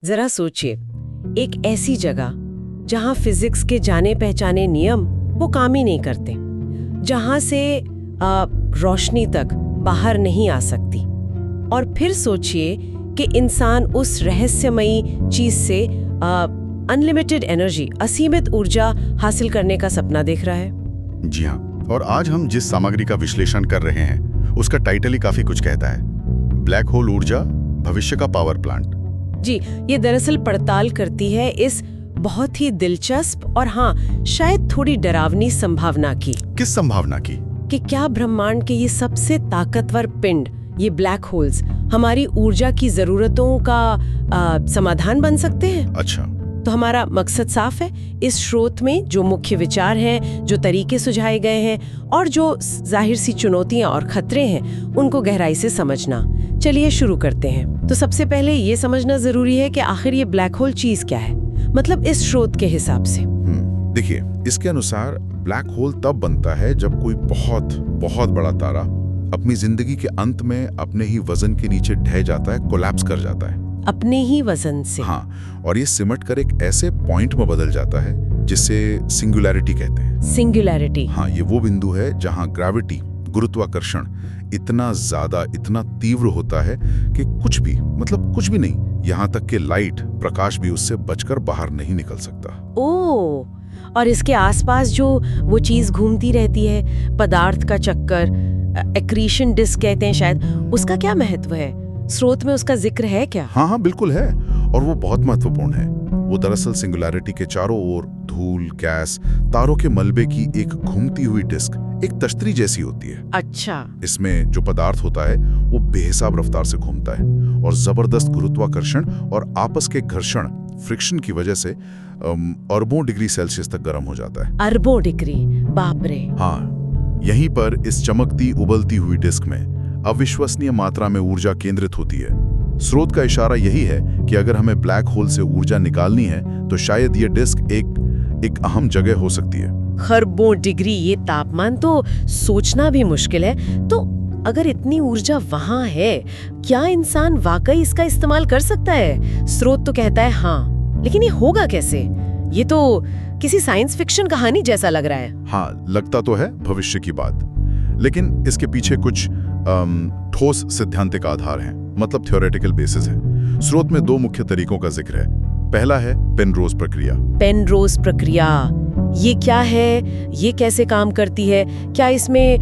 जरा सोचिए, एक ऐसी जगह जहां फिजिक्स के जाने पहचाने नियम वो काम ही नहीं करते, जहां से रोशनी तक बाहर नहीं आ सकती। और फिर सोचिए कि इंसान उस रहस्यमयी चीज से अनलिमिटेड एनर्जी, असीमित ऊर्जा हासिल करने का सपना देख रहा है। जी हाँ, और आज हम जिस सामग्री का विश्लेषण कर रहे हैं उसका टाइटल ही काफी कुछ कहता है, ब्लैक होल ऊर्जा, भविष्य का पावर प्लांट। जी, ये दरअसल पड़ताल करती है इस बहुत ही दिलचस्प और हाँ शायद थोड़ी डरावनी संभावना की। किस संभावना की? कि क्या ब्रह्मांड के ये सबसे ताकतवर पिंड, ये ब्लैक होल्स, हमारी ऊर्जा की जरूरतों का समाधान बन सकते हैं। अच्छा, तो हमारा मकसद साफ है, इस स्रोत में जो मुख्य विचार हैं, जो तरीके सुझाए गए हैं और जो जाहिर सी चुनौतियां और खतरे हैं, उनको गहराई से समझना। चलिए शुरू करते हैं। तो सबसे पहले ये समझना जरूरी है कि आखिर ये ब्लैक होल चीज क्या है, मतलब इस स्रोत के हिसाब से। देखिए, इसके अनुसार ब्लैक होल तब बनता है जब कोई बहुत बहुत बड़ा तारा अपनी जिंदगी के अंत में अपने ही वजन के नीचे ढह जाता है, कोलैप्स कर जाता है। अपने ही वजन से? हाँ, और ये सिमट कर एक ऐसे पॉइंट में बदल जाता है जिसे सिंगुलैरिटी कहते हैं। सिंगुलैरिटी? हाँ, ये वो बिंदु है जहाँ ग्रेविटी, गुरुत्वाकर्षण इतना ज्यादा, इतना तीव्र होता है कि कुछ भी, मतलब कुछ भी नहीं, यहाँ तक कि लाइट, प्रकाश भी उससे बचकर बाहर नहीं निकल सकता। ओह, और इसके आसपास जो वो चीज घूमती रहती है, पदार्थ का चक्कर, एक्रीशन डिस्क कहते हैं शायद, उसका क्या महत्व है? स्रोत में उसका जिक्र है क्या? हाँ, बिल्कुल है, और वो बहुत महत्वपूर्ण है। वो दरअसल सिंगुलैरिटी के चारों ओर धूल, गैस, तारों के मलबे की एक घूमती हुई डिस्क, एक तश्तरी जैसी होती है। अच्छा। इसमें जो पदार्थ होता है वो बेहिसाब रफ्तार से घूमता है और जबरदस्त गुरुत्वाकर्षण और आपस के घर्षण, फ्रिक्शन की वजह से अरबों डिग्री सेल्सियस तक गर्म हो जाता है। अरबों डिग्री? बाप रे। हाँ, यहीं पर इस चमकती उबलती हुई डिस्क में अविश्वसनीय मात्रा में ऊर्जा केंद्रित होती है। स्रोत का इशारा यही है कि अगर हमें ब्लैक होल से ऊर्जा निकालनी है तो शायद ये डिस्क एक अहम जगह हो सकती है। खरबों डिग्री, ये तापमान तो सोचना भी मुश्किल है। तो अगर इतनी ऊर्जा वहां है, क्या इंसान वाकई इसका इस्तेमाल कर सकता है? स्रोत तो कहता है हाँ, लेकिन ये होगा कैसे? ये तो किसी साइंस फिक्शन कहानी जैसा लग रहा है। हाँ, लगता तो है भविष्य की बात, लेकिन इसके पीछे कुछ ठोस सिद्धांतिक आधार हैं, मतलब थ्योरेटिकल बेसिस है। स्रोत में दो मुख्य तरीकों का जिक्र है। पहला है पेनरोज प्रक्रिया। पेनरोज प्रक्रिया, ये क्या है? ये कैसे काम करती है? क्या इसमें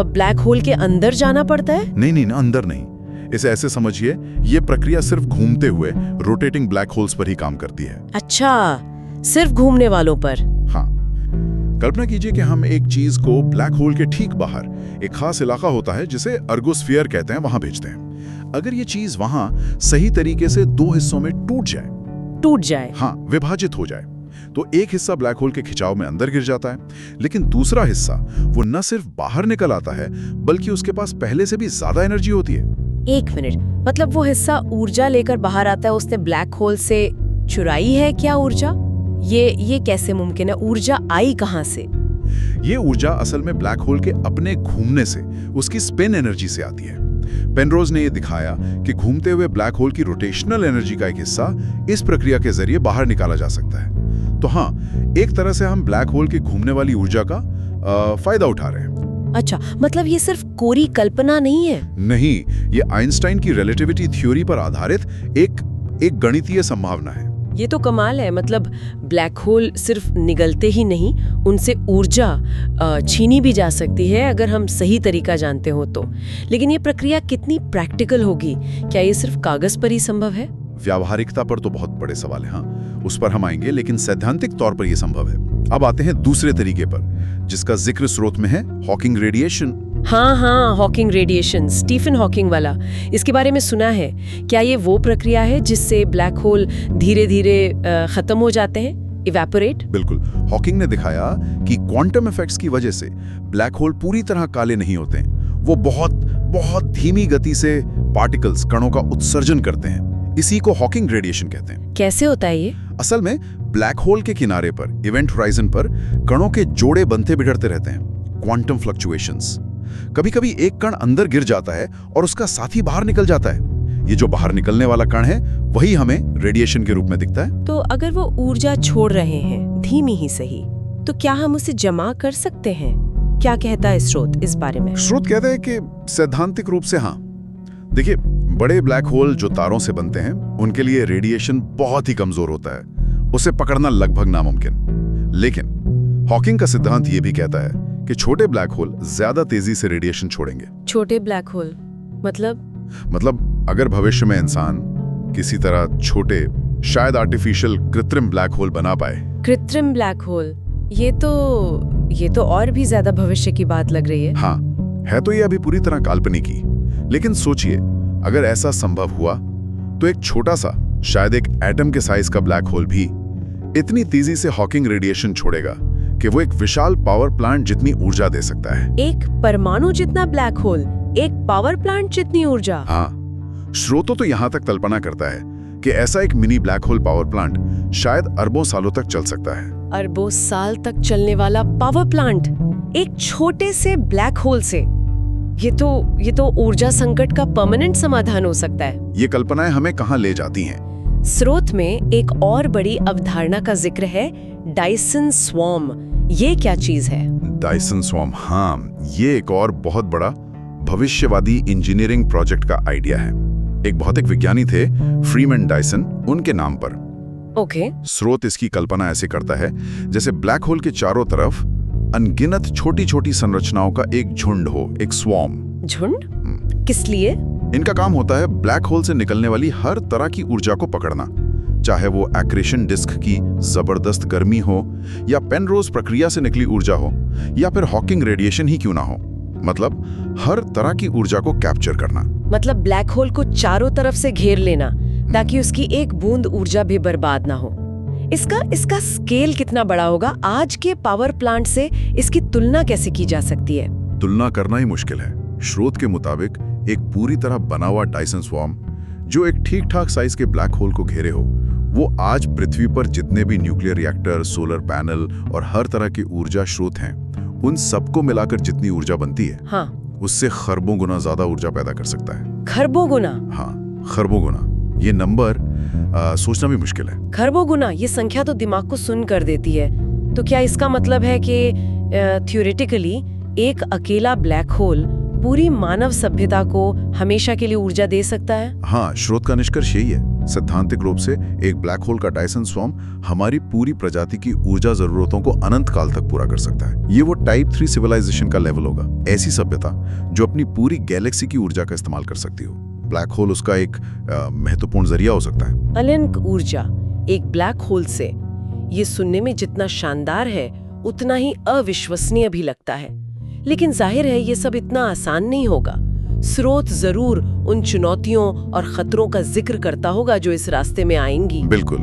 ब्लैक होल के अंदर जाना पड़ता है? नहीं, अंदर नहीं। इसे ऐसे समझिए, ये प्रक्रिया सिर्फ घूमते हुए रोटेटिंग ब्लैक होल्स पर ही काम करती है। अच्छा, सिर्फ घूमने वालों पर? हाँ, कल्पना कीजिए कि हम एक चीज को ब्लैक होल के ठीक बाहर एक खास इलाका होता है जिसे अर्गोस्फीयर कहते हैं, वहां भेजते हैं। अगर ये चीज वहां सही तरीके से दो हिस्सों में टूट जाए, हाँ, विभाजित हो जाए, तो एक हिस्सा ब्लैक होल के खिंचाव में अंदर गिर जाता है, लेकिन दूसरा हिस्सा वो न सिर्फ बाहर निकल आता है बल्कि उसके पास पहले से भी ज्यादा एनर्जी होती है। एक मिनट, मतलब वो हिस्सा ऊर्जा लेकर बाहर आता है, उसने ब्लैक होल से चुराई है क्या ऊर्जा? ये कैसे मुमकिन है? ऊर्जा आई कहां से? ये ऊर्जा असल में ब्लैक होल के अपने घूमने से, उसकी स्पिन एनर्जी से आती है। पेनरोज ने ये दिखाया कि घूमते हुए ब्लैक होल की रोटेशनल एनर्जी का एक हिस्सा इस प्रक्रिया के जरिए बाहर निकाला जा सकता है। तो हाँ, एक तरह से हम ब्लैक होल की घूमने वाली ऊर्जा का फायदा उठा रहे हैं। अच्छा, मतलब ये सिर्फ कोरी कल्पना नहीं है? नहीं, ये आइंस्टाइन की रिलेटिविटी थ्योरी पर आधारित एक गणितीय संभावना है। ये तो कमाल है। मतलब ब्लैक होल सिर्फ निगलते ही नहीं, उनसे ऊर्जा छीनी भी जा सकती है अगर हम सही तरीका जानते हो तो। लेकिन ये प्रक्रिया कितनी प्रैक्टिकल होगी? क्या ये सिर्फ कागज पर ही संभव है? व्यावहारिकता पर तो बहुत बड़े सवाल है, हाँ, उस पर हम आएंगे, लेकिन सैद्धांतिक तौर पर यह संभव है। अब आते हैं दूसरे तरीके पर, जिसका जिक्र स्रोत में है, हॉकिंग रेडिएशन। हाँ, हॉकिंग रेडिएशन, स्टीफन हॉकिंग वाला। इसके बारे में सुना है। क्या ये वो प्रक्रिया है जिससे ब्लैक होल धीरे धीरे खत्म हो जाते हैं, इवेपोरेट? बिल्कुल। हॉकिंग ने दिखाया कि क्वांटम इफेक्ट्स की वजह से ब्लैक होल पूरी तरह काले नहीं होते हैं। वो बहुत बहुत धीमी गति से पार्टिकल्स, कणों का उत्सर्जन करते हैं। इसी को हॉकिंग रेडिएशन कहते हैं। कैसे होता है ये? असल में ब्लैक होल के किनारे पर, इवेंट होराइजन पर, कणों के जोड़े बनते बिगड़ते रहते हैं, क्वांटम फ्लक्चुएशंस। कभी कभी एक कण अंदर गिर जाता है और उसका साथी बाहर निकल जाता है। ये जो बाहर निकलने वाला कण है वही हमें रेडिएशन के रूप में दिखता है। तो अगर वो ऊर्जा छोड़ रहे हैं, धीमी ही सही, तो क्या हम उसे जमा कर सकते हैं? क्या कहता है स्रोत इस बारे में? स्रोत कहते हैं कि सैद्धांतिक रूप से हाँ। देखिए, बड़े ब्लैक होल जो तारों से बनते हैं उनके लिए रेडिएशन बहुत ही कमजोर होता है, उसे पकड़ना लगभग नामुमकिन। लेकिन हॉकिंग का सिद्धांत ये भी कहता है कि छोटे ब्लैक होल ज्यादा तेजी से रेडिएशन छोड़ेंगे। छोटे ब्लैक होल मतलब अगर भविष्य में इंसान किसी तरह छोटे, शायद आर्टिफिशियल कृत्रिम ब्लैक होल बना पाए। कृत्रिम ब्लैक होल, ये तो और भी ज्यादा भविष्य की बात लग रही है। हाँ, है तो ये अभी पूरी तरह काल्पनिक ही, लेकिन सोचिए अगर ऐसा संभव हुआ तो एक छोटा सा, शायद एक एटम के साइज का ब्लैक होल भी इतनी तेजी से हॉकिंग रेडिएशन छोड़ेगा कि वो एक विशाल पावर प्लांट जितनी ऊर्जा दे सकता है। एक परमाणु जितना ब्लैक होल, एक पावर प्लांट जितनी ऊर्जा। हाँ, स्रोतों तो यहां तक कल्पना करता है कि ऐसा एक mini black hole power plant शायद अरबों सालों तक चल सकता है। अरबों साल तक चलने वाला पावर प्लांट एक छोटे से ब्लैक होल से, ये तो ऊर्जा संकट का परमानेंट समाधान हो सकता है। ये कल्पनाएं हमें कहां ले जाती हैं? स्रोत में एक और बड़ी अवधारणा का जिक्र है, डायसन स्वॉर्म। ये क्या चीज है? डायसन स्वॉर्म, हाँ, ये एक और बहुत बड़ा भविष्यवादी इंजीनियरिंग प्रोजेक्ट का आइडिया है। एक भौतिक विज्ञानी थे फ्रीमैन डायसन, उनके नाम पर। ओके। स्रोत इसकी कल्पना ऐसे करता है जैसे ब्लैक होल के चारों तरफ अनगिनत छोटी छोटी संरचनाओं का एक झुंड हो, एक स्वॉर्म। झुंड? किस लिए? इनका काम होता है ब्लैक होल से निकलने वाली हर तरह की ऊर्जा को पकड़ना, चाहे वो एक्रेशन डिस्क की जबरदस्त गर्मी हो, या पेनरोज प्रक्रिया से निकली ऊर्जा हो, या फिर हॉकिंग रेडिएशन ही क्यों ना हो। मतलब हर तरह की ऊर्जा को कैप्चर करना। मतलब ब्लैक होल को चारों तरफ से घेर लेना ताकि उसकी एक बूंद ऊर्जा भी बर्बाद ना हो। इसका स्केल कितना बड़ा होगा? आज के पावर प्लांट से इसकी तुलना कैसे की जा सकती है? तुलना करना ही मुश्किल है। स्रोत के मुताबिक एक पूरी तरह बना हुआ डायसन स्वॉर्म जो एक ठीक ठाक साइज के ब्लैक होल को घेरे हो, वो आज पृथ्वी पर जितने भी न्यूक्लियर रिएक्टर, सोलर पैनल और हर तरह के ऊर्जा स्रोत हैं, उन सबको मिलाकर जितनी ऊर्जा बनती है, हाँ, उससे खरबों गुना ज्यादा ऊर्जा पैदा कर सकता है। खरबों गुना? हाँ, खरबों गुना। ये नंबर सोचना भी मुश्किल है। खरबों गुना, ये संख्या तो दिमाग को सुन्न कर देती है। तो क्या इसका मतलब है कि थ्योरेटिकली एक अकेला ब्लैक होल पूरी मानव सभ्यता को हमेशा के लिए ऊर्जा दे सकता है? हाँ, स्रोत का निष्कर्ष यही है। सैद्धांतिक रूप से एक ब्लैक होल का डायसन स्वॉर्म हमारी पूरी प्रजाति की ऊर्जा जरूरतों को अनंत काल तक पूरा कर सकता है। ये वो टाइप 3 सिविलाइजेशन का लेवल होगा, ऐसी सभ्यता जो अपनी पूरी गैलेक्सी की ऊर्जा का इस्तेमाल कर सकती हो। ब्लैक होल उसका एक महत्वपूर्ण जरिया हो सकता है। अलिंक ऊर्जा एक ब्लैक होल से, ये सुनने में जितना शानदार है उतना ही अविश्वसनीय भी लगता है। लेकिन जाहिर है ये सब इतना आसान नहीं होगा। स्रोत जरूर उन चुनौतियों और खतरों का जिक्र करता होगा जो इस रास्ते में आएंगी। बिल्कुल,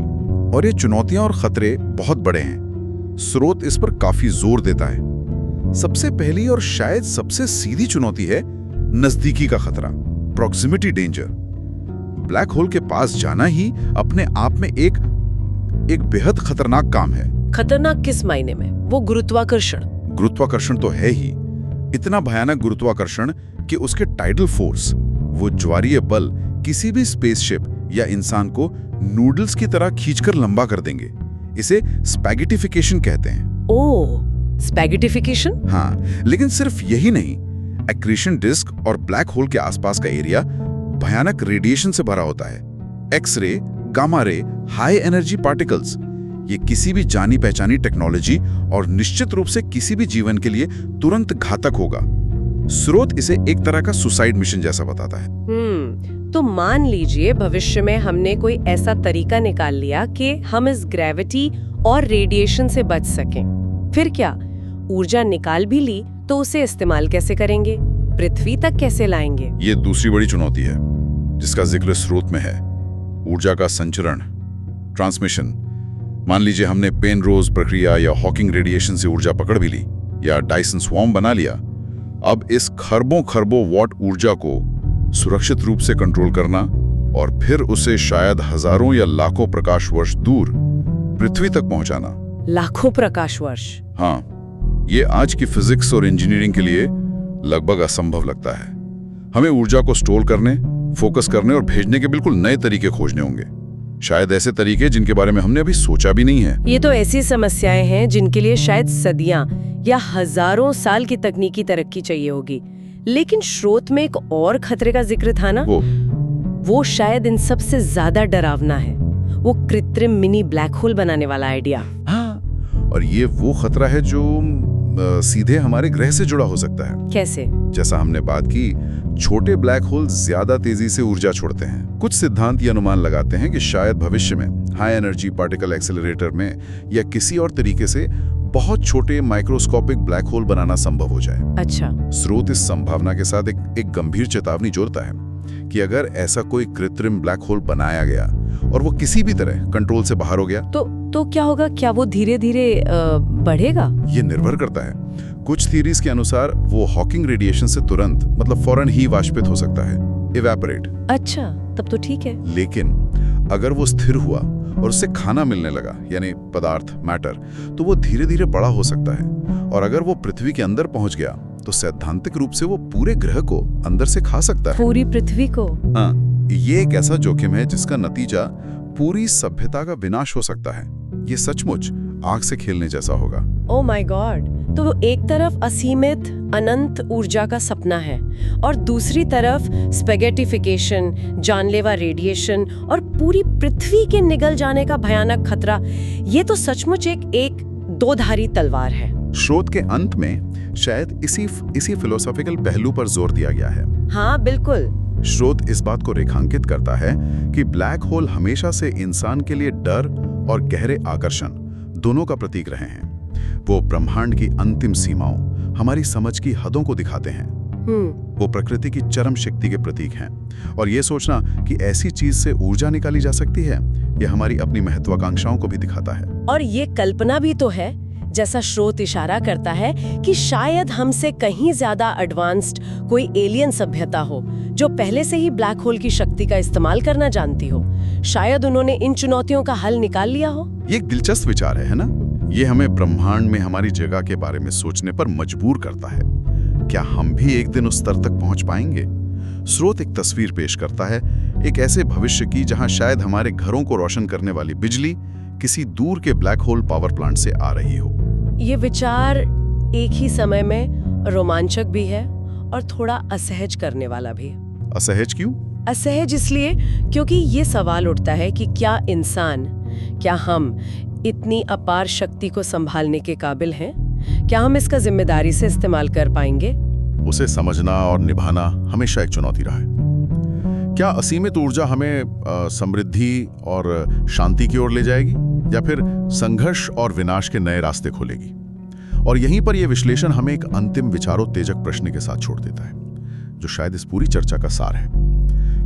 और ये चुनौतियां और खतरे बहुत बड़े हैं। स्रोत इस पर काफी जोर देता है। सबसे पहली और शायद सबसे सीधी चुनौती है नजदीकी का खतरा, प्रॉक्सिमिटी डेंजर। ब्लैक होल के पास जाना ही अपने आप में एक बेहद खतरनाक काम है। खतरनाक किस मायने में? वो गुरुत्वाकर्षण। गुरुत्वाकर्षण तो है ही, इतना भयानक गुरुत्वाकर्षण कि उसके टाइडल फोर्स, वो ज्वारीय बल, किसी भी स्पेसशिप या इंसान को नूडल्स की तरह खींचकर लंबा कर देंगे। इसे स्पैगेटिफिकेशन कहते हैं। ओह, स्पैगेटिफिकेशन? हाँ, लेकिन सिर्फ यही नहीं, एक्रीशन डिस्क और ब्लैक होल के आसपास का एरिया भयानक रेडिएशन से भरा होता है। X-ray, gamma ray, high energy particles. ये किसी भी जानी पहचानी टेक्नोलॉजी और निश्चित रूप से किसी भी जीवन के लिए तुरंत घातक होगा। स्रोत इसे एक तरह का सुसाइड मिशन जैसा बताता है। तो मान लीजिए भविष्य में हमने कोई ऐसा तरीका निकाल लिया कि हम इस ग्रेविटी और रेडिएशन से बच सकें। फिर क्या? ऊर्जा निकाल भी ली तो उसे इस्तेमाल कैसे करेंगे? पृथ्वी तक कैसे लाएंगे? ये दूसरी बड़ी चुनौती है जिसका जिक्र स्रोत में है। ऊर्जा का संचरण, ट्रांसमिशन। मान लीजिए हमने पेनरोज प्रक्रिया या हॉकिंग रेडिएशन से ऊर्जा पकड़ भी ली या डायसन स्वॉर्म बना लिया। अब इस खरबों वॉट ऊर्जा को सुरक्षित रूप से कंट्रोल करना और फिर उसे शायद हजारों या लाखों प्रकाश वर्ष दूर पृथ्वी तक पहुंचाना। लाखों प्रकाश वर्ष? हाँ, ये आज की फिजिक्स और इंजीनियरिंग के लिए लगभग असंभव लगता है। हमें ऊर्जा को स्टोर करने, फोकस करने और भेजने के बिल्कुल नए तरीके खोजने होंगे, शायद ऐसे तरीके जिनके बारे में हमने अभी सोचा भी नहीं है। ये तो ऐसी समस्याएं हैं जिनके लिए शायद सदियां या हजारों साल की तकनीकी तरक्की चाहिए होगी। लेकिन स्रोत में एक और खतरे का जिक्र था ना, वो शायद इन सब से ज्यादा डरावना है, वो कृत्रिम मिनी ब्लैक होल बनाने वाला आइडिया। हाँ, और ये वो खतरा है जो सीधे हमारे ग्रह से जुड़ा हो सकता है। कैसे? जैसा हमने बात की, छोटे ब्लैक होल ज्यादा तेजी से ऊर्जा छोड़ते हैं। कुछ सिद्धांत ये अनुमान लगाते हैं कि शायद भविष्य में हाई एनर्जी पार्टिकल एक्सेलरेटर में या किसी और तरीके से बहुत छोटे माइक्रोस्कोपिक ब्लैक होल बनाना संभव हो जाए। अच्छा। स्रोत इस संभावना के साथ एक गंभीर चेतावनी जोड़ता है कि अगर ऐसा कोई कृत्रिम ब्लैक होल बनाया गया और वो किसी भी तरह कंट्रोल से बाहर हो गया तो क्या होगा? क्या वो धीरे धीरे बढ़ेगा? ये निर्भर करता है। कुछ थ्योरीज के अनुसार वो हॉकिंग रेडिएशन से तुरंत, मतलब फौरन ही वाष्पित हो सकता है, इवेपोरेट। अच्छा, तब तो ठीक है। लेकिन अगर वो स्थिर हुआ और उससे खाना मिलने लगा, यानी पदार्थ, मैटर, तो वो धीरे धीरे बड़ा हो सकता है। और अगर वो पृथ्वी के अंदर पहुंच गया तो सैद्धांतिक रूप से वो पूरे ग्रह को अंदर से खा सकता है। पूरी पृथ्वी को? हाँ, ये एक ऐसा जोखिम है जिसका नतीजा पूरी सभ्यता का विनाश हो सकता है। ये सचमुच आग से खेलने जैसा होगा। Oh my God! तो वो एक तरफ असीमित अनंत ऊर्जा का सपना है और दूसरी तरफ स्पेगेटिफिकेशन, जानलेवा रेडिएशन और पूरी पृथ्वी के निगल जाने का भयानक खतरा। ये तो सचमुच एक दो-धारी तलवार है। स्रोत के अंत में शायद इसी फिलोसॉफिकल पहलू पर जोर दिया गया है। हाँ, बिल्कुल। स्रोत इस बात को रेखांकित करता है कि ब्लैक होल हमेशा से इंसान के लिए डर और गहरे आकर्षण दोनों का प्रतीक रहे हैं। वो ब्रह्मांड की अंतिम सीमाओं, हमारी समझ की हदों को दिखाते हैं। वो प्रकृति की चरम शक्ति के प्रतीक हैं। और ये सोचना कि ऐसी चीज से ऊर्जा निकाली जा सकती है, ये हमारी अपनी महत्वाकांक्षाओं को भी दिखाता है। और ये कल्पना भी तो है, जैसा स्रोत इशारा करता है, कि शायद हमसे कहीं ज्यादा एडवांस्ड कोई एलियन सभ्यता हो जो पहले से ही ब्लैक होल की शक्ति का इस्तेमाल करना जानती हो। शायद उन्होंने इन चुनौतियों का हल निकाल लिया हो। ये एक दिलचस्प विचार है ना? ये हमें ब्रह्मांड में हमारी जगह के बारे में सोचने पर मजबूर करता है। क्या हम भी एक दिन उस स्तर तक पहुंच पाएंगे? स्रोत एक तस्वीर पेश करता है, एक ऐसे भविष्य की जहां शायद हमारे घरों को रोशन करने वाली बिजली किसी दूर के ब्लैक होल पावर प्लांट से आ रही हो। ये विचार एक ही समय में रोमांचक भी है और थोड़ा असहज करने वाला भी। असहज क्यों? असहज इसलिए क्योंकि ये सवाल उठता है कि क्या हम इतनी अपार शक्ति को संभालने के काबिल हैं? क्या हम इसका जिम्मेदारी से इस्तेमाल कर पाएंगे? उसे समझना और निभाना हमेशा एक चुनौती रहा है। क्या असीमित ऊर्जा हमें समृद्धि और शांति की ओर ले जाएगी या फिर संघर्ष और विनाश के नए रास्ते खोलेगी? और यहीं पर यह विश्लेषण हमें एक अंतिम विचारोत्तेजक प्रश्न के साथ छोड़ देता है, जो शायद इस पूरी चर्चा का सार है।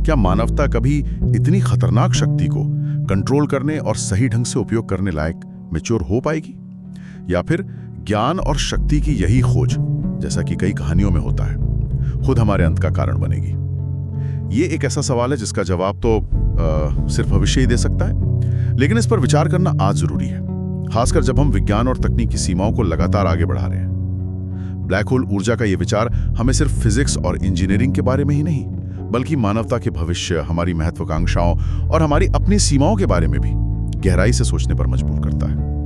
क्या मानवता कभी इतनी खतरनाक शक्ति को कंट्रोल करने और सही ढंग से उपयोग करने लायक मैच्योर हो पाएगी? या फिर ज्ञान और शक्ति की यही खोज, जैसा कि कई कहानियों में होता है, खुद हमारे अंत का कारण बनेगी? ये एक ऐसा सवाल है जिसका जवाब तो सिर्फ भविष्य ही दे सकता है, लेकिन इस पर विचार करना आज जरूरी है, खासकर जब हम विज्ञान और तकनीक की सीमाओं को लगातार आगे बढ़ा रहे हैं। ब्लैक होल ऊर्जा का यह विचार हमें सिर्फ फिजिक्स और इंजीनियरिंग के बारे में ही नहीं, बल्कि मानवता के भविष्य, हमारी महत्वाकांक्षाओं और हमारी अपनी सीमाओं के बारे में भी गहराई से सोचने पर मजबूर करता है।